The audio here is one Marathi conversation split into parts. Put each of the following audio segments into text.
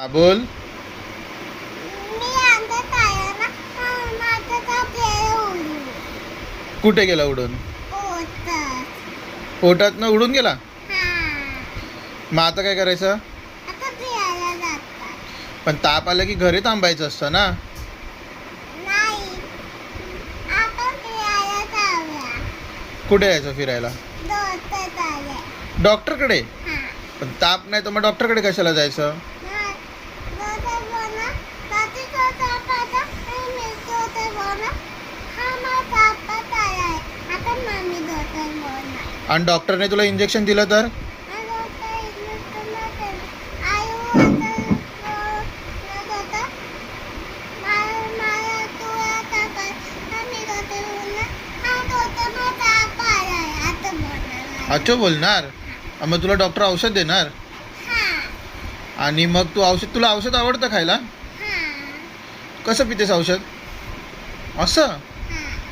हा बोल. मी आणत आहे ना. माझा प्लेयर उडू कुठे गेला उडून? होतं. पोटात उडून गेला. हां. मग आता काय करायचं? आता फिरायला जातात. पण ताप आला की घरी थांबायचं असतं ना. नाही. आपण फिरायला जाऊया. कुठे यायचं फिरायला? दोस्त आले. डॉक्टरकडे. हां. पण ताप नाही तर मग डॉक्टरकडे कशाला जायचं? दोस्त बोला. रात्री दोस्त पाहता. मी दोस्त बोला. हा माझा तापत आहे. आता मम्मी दोस्त बोलणार. आणि डॉक्टरने तुला इंजेक्शन दिलं तर? अच्छा बोलणार. मग तुला डॉक्टर औषध देणार. आणि मग तुला औषध आवडतं खायला? कसं पितेस औषध? असं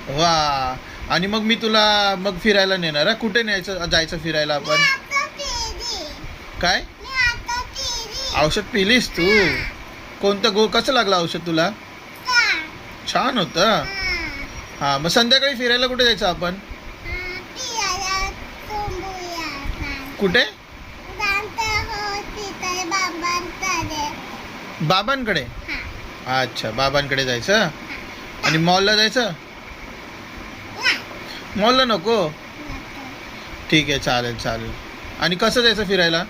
वा. आणि मग मी तुला मग फिरायला नेणार आहे. कुठे जायचं फिरायला आपण? काय औषध पिलीस तू? कोणतं कसं लागलं औषध तुला? छान होतं. हा मग संध्याकाळी फिरायला कुठे जायचं आपण? कुठे? बाबांकडे. अच्छा बाबांकडे जायचं. आणि मॉलला जायचं? मॉलला नको. ठीक आहे चालेल चालेल. आणि कसं जायचं फिरायला?